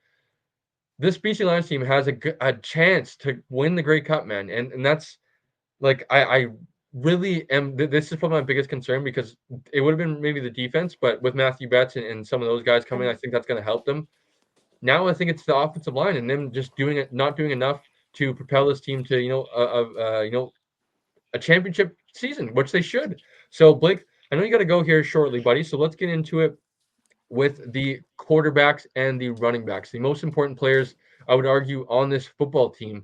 this BC Lions team has a chance to win the Grey Cup, man, and that's like I really am. This is probably my biggest concern because it would have been maybe the defense, but with Matthew Betts and some of those guys coming, I think that's going to help them. Now I think it's the offensive line and them just not doing enough to propel this team to a championship season, which they should. So Blake, I know you got to go here shortly, buddy. So let's get into it with the quarterbacks and the running backs, the most important players I would argue on this football team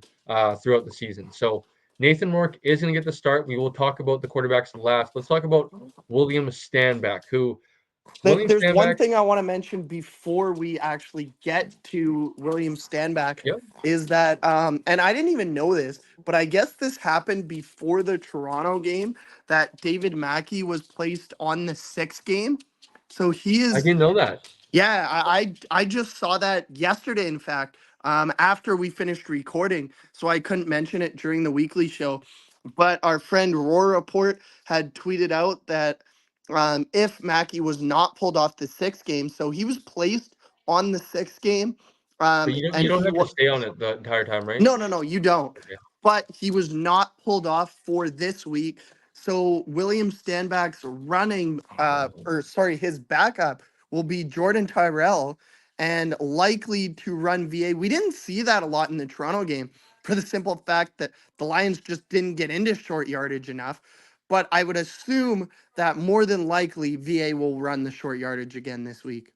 throughout the season. So Nathan Rourke is going to get the start. We will talk about the quarterbacks last. Let's talk about William Stanback, who William There's one Stanback. thing I want to mention before we actually get to William Stanback Yep. is that, and I didn't even know this, but I guess this happened before the Toronto game that David Mackey was placed on the 6th game. So he I is, didn't know that. Yeah, I just saw that yesterday, in fact, after we finished recording, so I couldn't mention it during the weekly show. But our friend Roar Report had tweeted out that if Mackey was not pulled off the sixth game, so he was placed on the sixth game, But you and don't he have to was stay on it the entire time, right? no, no, no, you don't. Okay. But he was not pulled off for this week. So William Stanback's running, or sorry, his backup will be Jordan Tyrell and likely to run VA. We didn't see that a lot in the Toronto game for the simple fact that the Lions just didn't get into short yardage enough. But I would assume that more than likely VA will run the short yardage again this week.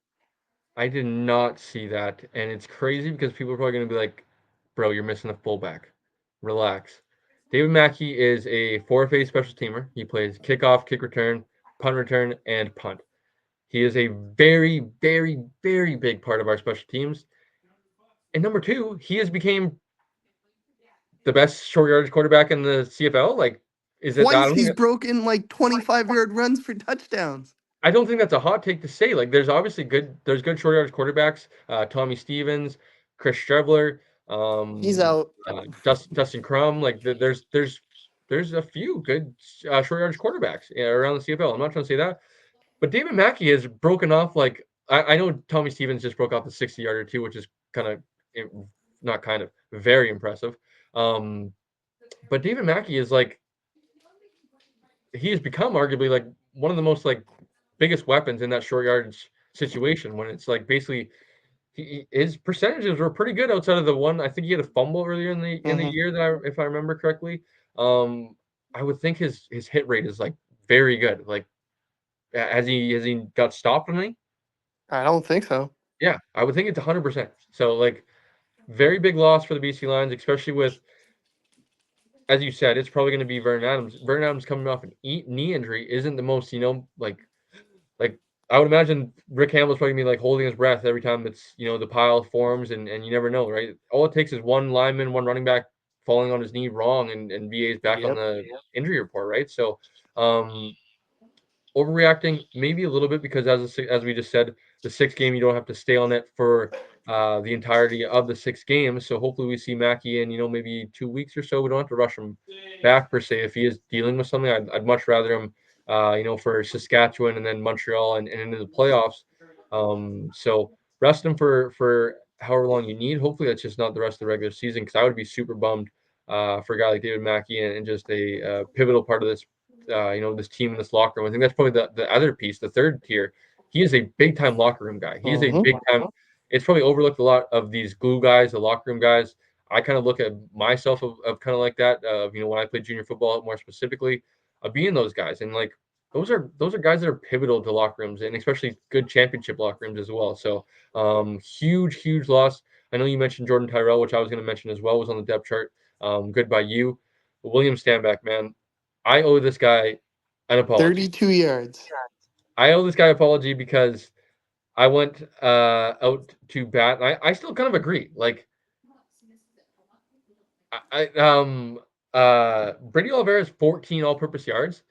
I did not see that, and it's crazy because people are probably going to be like, "Bro, you're missing a fullback. Relax." David Mackey is a 4FA special teamer. He plays kickoff, kick return, and punt. He is a very, very, very big part of our special teams. And number two, he has became the best short yardage quarterback in the CFL. Like, is it? Twice he's broken like 25-yard runs for touchdowns. I don't think that's a hot take to say. Like, there's obviously there's good short yardage quarterbacks. Tommy Stevens, Chris Strebler, He's out. Dustin Crum. Like, there's a few good short yardage quarterbacks around the CFL. I'm not trying to say that, but David Mackey has broken off. Like, I know Tommy Stevens just broke off the 60-yarder too, which is kind of not kind of very impressive. But David Mackey is like he has become arguably like one of the most like biggest weapons in that short yardage situation when it's like basically his percentages were pretty good outside of the one. I think he had a fumble earlier in the Hmm. year that if I remember correctly. Um, I would think his hit rate is like very good. Like has he got stopped on any? I don't think so. Yeah, I would think it's 100%. So like very big loss for the BC Lions, especially with as you said, it's probably going to be Vernon Adams. Vernon Adams coming off an knee injury isn't the most, like I would imagine Rick Hamill's probably gonna be like holding his breath every time it's the pile forms and you never know, right? All it takes is one lineman, one running back falling on his knee wrong and VA's back on Yep. the injury report, right? So um overreacting maybe a little bit because as we just said, the sixth game you don't have to stay on it for the entirety of the 6 games. So hopefully we see Mackey in maybe 2 weeks or so. We don't have to rush him back per se if he is dealing with something. I'd much rather him for Saskatchewan and then Montreal and into the playoffs. So rest him for however long you need. Hopefully that's just not the rest of the regular season because I would be super bummed for a guy like David Mackey and just a pivotal part of this this team in this locker room. I think that's probably the other piece, the third tier. He is a big time locker room guy. He is a Hmm. big time. It's probably overlooked a lot of these glue guys, the locker room guys. I kind of look at myself of kind of like that. When I played junior football, more specifically, of being those guys, and like those are guys that are pivotal to locker rooms, and especially good championship locker rooms as well. So huge loss. I know you mentioned Jordan Tyrell, which I was going to mention as well, was on the depth chart. Good by you. William Stanback, man, I owe this guy an apology. 32 yards. I owe this guy an apology because I went out to bat. And I still kind of agree. Like Brady Oliveira's 14 all-purpose yards.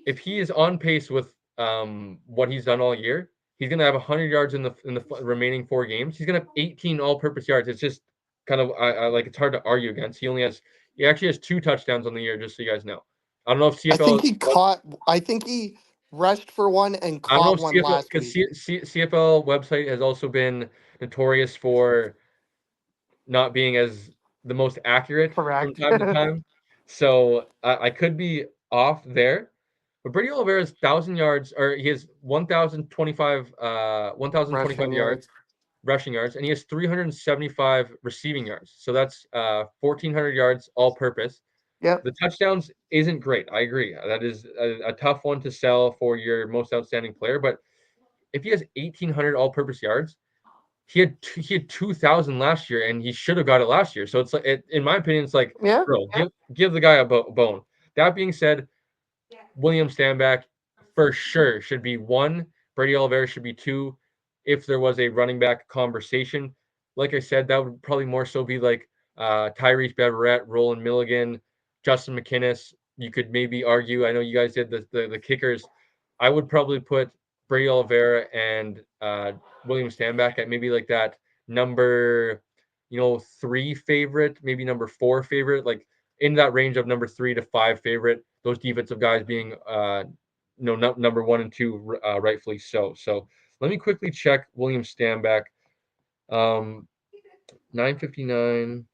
If he is on pace with what he's done all year, he's gonna have 100 yards in the remaining 4 games. He's gonna have 18 all-purpose yards. It's just kind of I like it's hard to argue against. He actually has 2 touchdowns on the year, just so you guys know. I don't know if CFL I think he rushed for one and I don't know caught if one CFL last because week. CFL website has also been notorious for not being as the most accurate from Correct. time to time. So I could be off there. But Brady Oliveira's 1,000 yards, or he has 1,025 Rushing yards, yards. rushing yards, and he has 375 receiving yards. So that's 1,400 yards all purpose. Yep. The touchdowns isn't great. I agree. That is a tough one to sell for your most outstanding player. But if he has 1,800 all-purpose yards, he had 2,000 last year, and he should have got it last year. So it's like, in my opinion, it's like, Yeah. bro, give the guy a bone. That being said, William Stanback for sure should be one. Brady Oliveira should be two. If there was a running back conversation, like I said, that would probably more so be like Tyrese Beverett, Roland Milligan, Justin McInnis. You could maybe argue. I know you guys did the kickers. I would probably put Brady Oliveira and William Stanback at maybe like that number, 3 favorite, maybe number 4 favorite, like in that range of number 3 to 5 favorite. Those defensive guys being, number 1 and 2, rightfully so. So let me quickly check William Stanback. 959.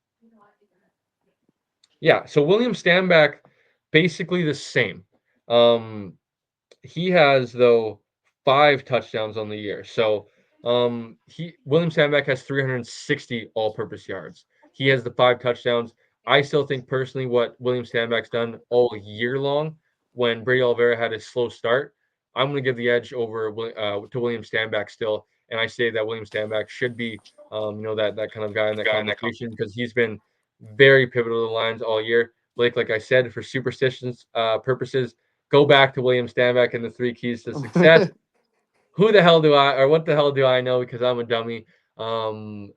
Yeah, so William Stanback, basically the same. Um, he has though 5 touchdowns on the year. So he William Sandback has 360 all-purpose yards. He has the 5 touchdowns. I still think personally what William Sandback's done all year long when Brady Oliveira had a slow start, I'm going to give the edge over to William Stanback still, and I say that William Stanback should be that kind of guy in that conversation because he's been very pivotal to the Lions all year. Blake, like I said, for superstitions purposes, go back to William Stanback and the 3 keys to success. Who the hell do I, or what the hell do I know? Because I'm a dummy. Um,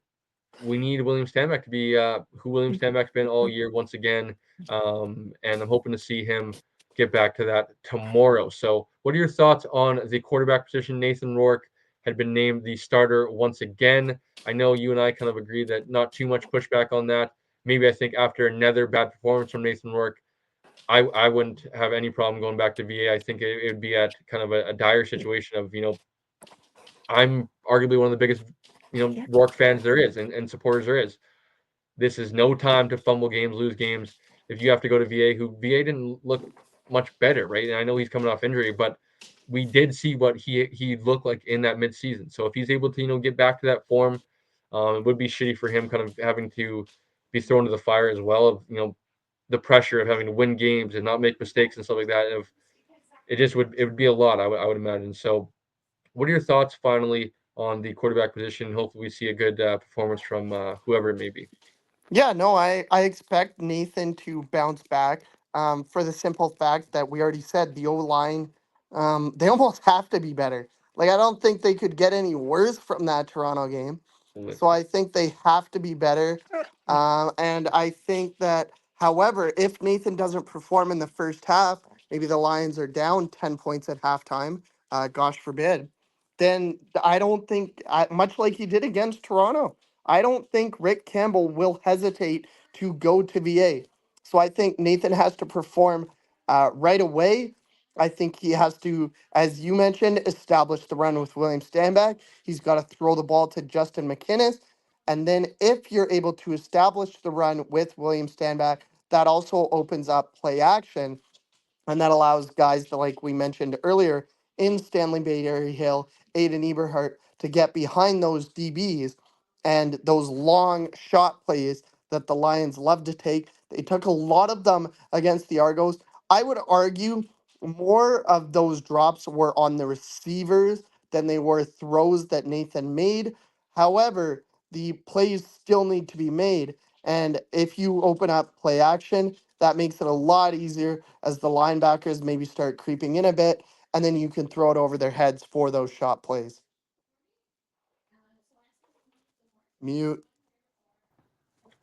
we need William Stanback to be who William Stanback's been all year once again, and I'm hoping to see him get back to that tomorrow. So, what are your thoughts on the quarterback position? Nathan Rourke had been named the starter once again. I know you and I kind of agree that not too much pushback on that. Maybe I think after another bad performance from Nathan Rourke, I wouldn't have any problem going back to VA. I think it would be at kind of a dire situation of, I'm arguably one of the biggest, Rourke fans there is and supporters there is. This is no time to fumble games, lose games. If you have to go to VA, who VA didn't look much better, right? And I know he's coming off injury, but we did see what he looked like in that midseason. So if he's able to, get back to that form, it would be shitty for him kind of having to be thrown to the fire as well of, the pressure of having to win games and not make mistakes and stuff like that. If it would be a lot, I would imagine. So, what are your thoughts finally on the quarterback position? Hopefully, we see a good performance from whoever it may be. Yeah, no, I expect Nathan to bounce back for the simple fact that we already said the O line, they almost have to be better. Like, I don't think they could get any worse from that Toronto game. So I think they have to be better. And I think that, however, if Nathan doesn't perform in the first half, maybe the Lions are down 10 points at halftime, gosh forbid, then I don't think, much like he did against Toronto, I don't think Rick Campbell will hesitate to go to VA. So I think Nathan has to perform right away. I think he has to, as you mentioned, establish the run with William Stanback. He's got to throw the ball to Justin McInnis. And then if you're able to establish the run with William Stanback, that also opens up play action. And that allows guys to, like we mentioned earlier, in Stanley Berry-Hill, Aiden Eberhardt, to get behind those DBs and those long shot plays that the Lions love to take. They took a lot of them against the Argos. I would argue more of those drops were on the receivers than they were throws that Nathan made. However, the plays still need to be made. And if you open up play action, that makes it a lot easier as the linebackers maybe start creeping in a bit, and then you can throw it over their heads for those shot plays. Mute.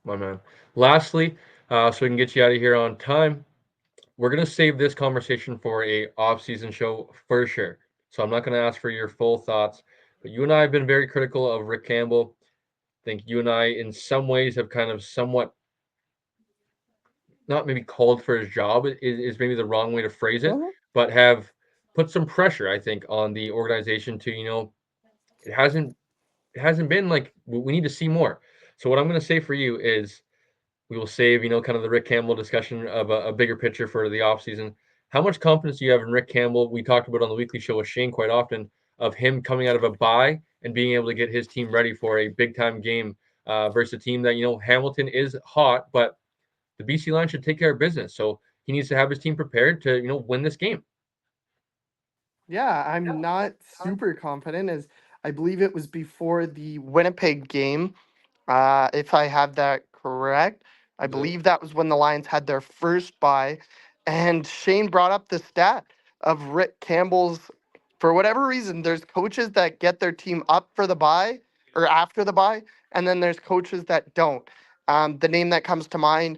My man. Lastly, so we can get you out of here on time, we're gonna save this conversation for a off-season show for sure. So I'm not gonna ask for your full thoughts, but you and I have been very critical of Rick Campbell. I think you and I, in some ways, have kind of somewhat not maybe called for his job is maybe the wrong way to phrase it, Mhm. but have put some pressure, I think, on the organization to, it hasn't been like we need to see more. So what I'm going to say for you is we will save, kind of the Rick Campbell discussion of a bigger picture for the offseason. How much confidence do you have in Rick Campbell? We talked about on the weekly show with Shane quite often of him coming out of a bye and being able to get his team ready for a big time game versus a team that, Hamilton is hot, but the BC Lions should take care of business. So he needs to have his team prepared to, win this game. Yeah, I'm not super confident, as I believe it was before the Winnipeg game. If I have that correct, I Yeah. believe that was when the Lions had their first bye. And Shane brought up the stat of Rick Campbell's. For whatever reason, there's coaches that get their team up for the bye or after the bye, and then there's coaches that don't. The name that comes to mind,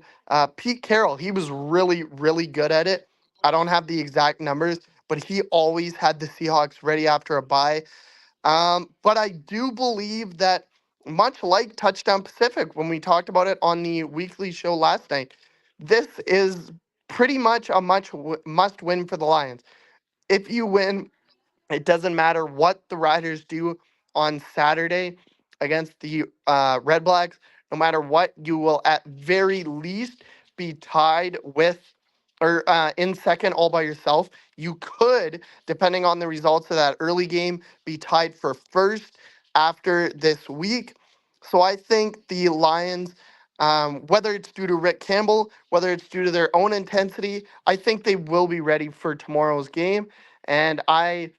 Pete Carroll, he was really, really good at it. I don't have the exact numbers, but he always had the Seahawks ready after a bye. But I do believe that, much like Touchdown Pacific, when we talked about it on the weekly show last night, this is pretty much a must win for the Lions. If you win, it doesn't matter what the Riders do on Saturday against the Red Blacks. No matter what, you will at very least be tied with or in second all by yourself. You could, depending on the results of that early game, be tied for first after this week. So I think the Lions, whether it's due to Rick Campbell, whether it's due to their own intensity, I think they will be ready for tomorrow's game. And I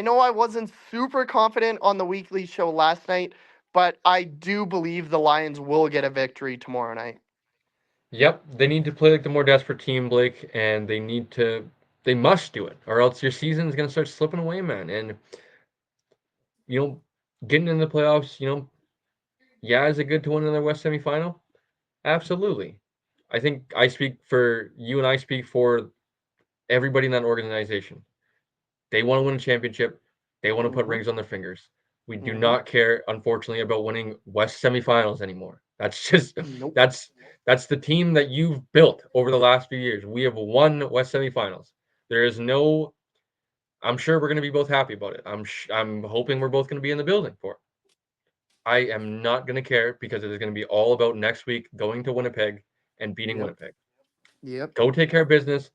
know I wasn't super confident on the weekly show last night, but I do believe the Lions will get a victory tomorrow night. Yep, they need to play like the more desperate team, Blake, and they must do it, or else your season is gonna start slipping away, man. And you know, getting in the playoffs, yeah, is it good to win another West semifinal? Absolutely. I think I speak for you and I speak for everybody in that organization. They want to win a championship. They want to put Mm-hmm. rings on their fingers. We do Mm-hmm. not care, unfortunately, about winning West semifinals anymore. That's just Nope. that's that's the team that you've built over the last few years. We have won West semifinals. There is no. I'm sure we're going to be both happy about it. I'm hoping we're both going to be in the building for it. I am not going to care because it is going to be all about next week going to Winnipeg and beating Yep. Winnipeg. Yep. Go take care of business.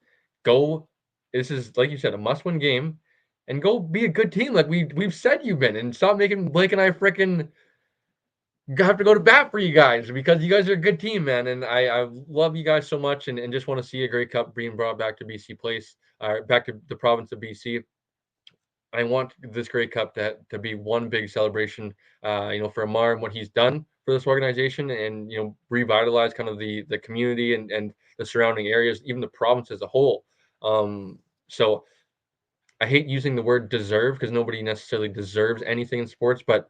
Go. This is like you said, a must-win game, and go be a good team like we've said you've been, and stop making Blake and I freaking have to go to bat for you guys because you guys are a good team, man. And I love you guys so much, and just want to see a Grey Cup being brought back to BC Place, back to the province of BC. I want this Grey Cup to be one big celebration, for Amar and what he's done for this organization, and revitalize kind of the community and the surrounding areas, even the province as a whole. So I hate using the word deserve because nobody necessarily deserves anything in sports, but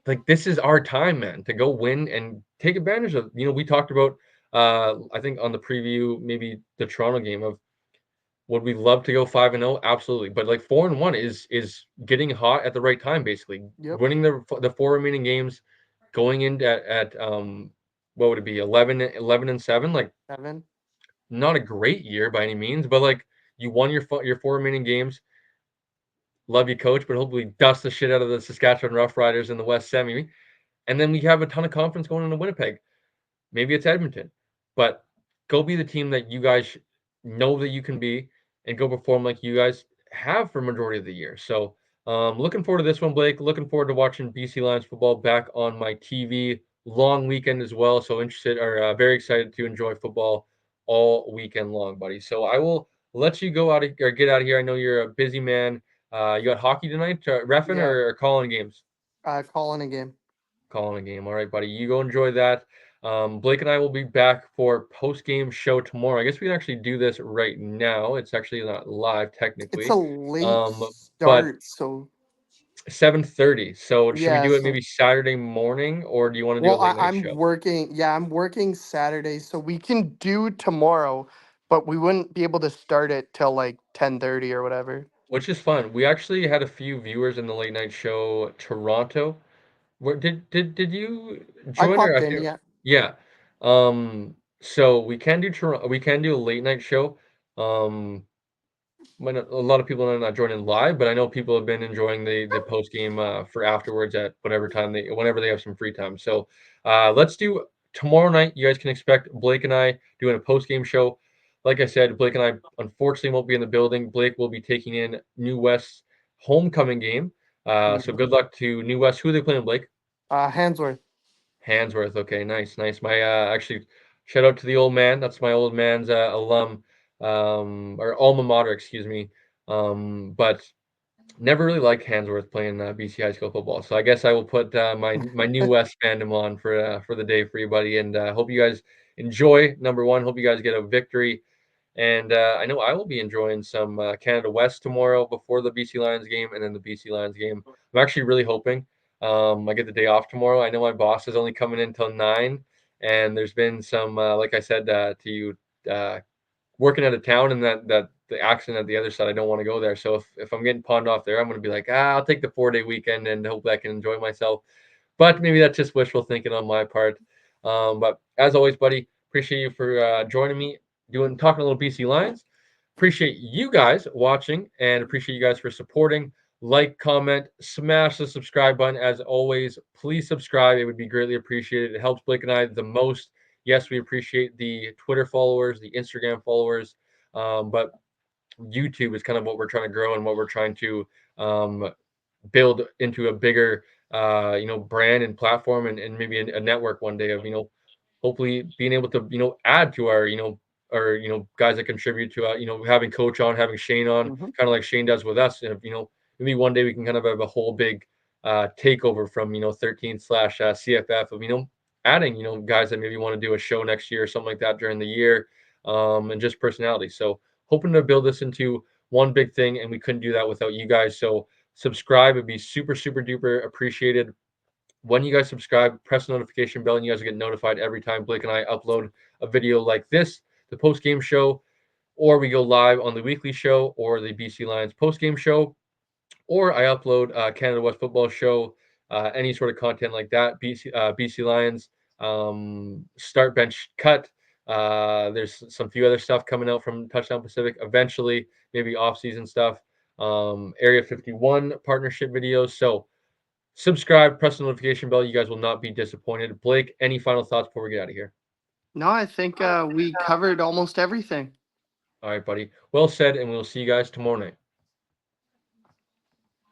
like this is our time, man, to go win and take advantage of. We talked about I think on the preview, maybe the Toronto game of would we love to go 5-0? Absolutely. But like 4-1 is getting hot at the right time, basically. Yep. Winning the four remaining games, going in at what would it be, 11-7, like 7. not a great year by any means, but like you won your four remaining games. Love you, coach, but hopefully dust the shit out of the Saskatchewan Roughriders in the West Semi. And then we have a ton of confidence going into Winnipeg. Maybe it's Edmonton, but go be the team that you guys know that you can be, and go perform like you guys have for majority of the year. So, looking forward to this one, Blake. Looking forward to watching BC Lions football back on my TV. Long weekend as well. So interested or very excited to enjoy football all weekend long, buddy. So I will let you go out or get out of here. I know you're a busy man. You got hockey tonight, reffing Yeah. or calling games? Calling a game. Calling a game. All right, buddy. You go enjoy that. Blake and I will be back for post game show tomorrow. I guess we can actually do this right now. It's actually not live It's a technically, late um, but start, so 7:30. So should we yeah. do it So maybe Saturday morning, or do you want to do a well, late night I'm show? working. Yeah, I'm working Saturday, so we can do tomorrow, but we wouldn't be able to start it till like 10:30 or whatever. Which is fun. We actually had a few viewers in the late night show Toronto. Where did you I join, or popped I in. think Yeah. yeah. So we can do Toronto. We can do a late night show. Um, Might not, a lot of people are not joining live, but I know people have been enjoying the post game for afterwards at whenever they have some free time. So let's do tomorrow night. You guys can expect Blake and I doing a post game show. Like I said, Blake and I unfortunately won't be in the building. Blake will be taking in New West's homecoming game. So Mhm. good luck to New West. Who are they playing, Blake? Handsworth. Handsworth. Okay, nice, nice. My actually shout out to the old man. That's my old man's alum, or alma mater, excuse me. But never really liked Handsworth playing BC high school football. So I guess I will put my New West fandom on for the day for you, buddy. And hope you guys enjoy. Number one, hope you guys get a victory. And I know I will be enjoying some Canada West tomorrow before the BC Lions game, and then the BC Lions game. I'm actually really hoping I get the day off tomorrow. I know my boss is only coming in till 9, and there's been some, like I said to you, working out of town, and that the accident at the other side, I don't want to go there. So if I'm getting pawned off there, I'm going to be like, I'll take the 4-day weekend and hope I can enjoy myself. But maybe that's just wishful thinking on my part. But as always, buddy, appreciate you for joining me, talking a little BC Lions. Appreciate you guys watching and appreciate you guys for supporting. Like, comment, smash the subscribe button. As always, please subscribe. It would be greatly appreciated. It helps Blake and I the most. Yes, we appreciate the Twitter followers, the Instagram followers, but YouTube is kind of what we're trying to grow and what we're trying to um, build into a bigger, brand and platform and maybe a network one day of, hopefully being able to, add to our, or, guys that contribute to, having Coach on, having Shane on, Mhm. kind of like Shane does with us. And, maybe one day we can kind of have a whole big takeover from, 13 slash CFF of, adding, guys that maybe want to do a show next year or something like that during the year, and just personality. So hoping to build this into one big thing, and we couldn't do that without you guys. So subscribe would be super, super duper appreciated. When you guys subscribe, press the notification bell, and you guys will get notified every time Blake and I upload a video like this, the post game show, or we go live on the weekly show or the BC Lions post game show, or I upload Canada West Football Show, any sort of content like that. BC Lions, start bench cut. There's some few other stuff coming out from Touchdown Pacific eventually, maybe off season stuff. Area 51 partnership videos. So subscribe, press the notification bell. You guys will not be disappointed. Blake, any final thoughts before we get out of here? No, I think we covered almost everything. All right, buddy. Well said, and we'll see you guys tomorrow night.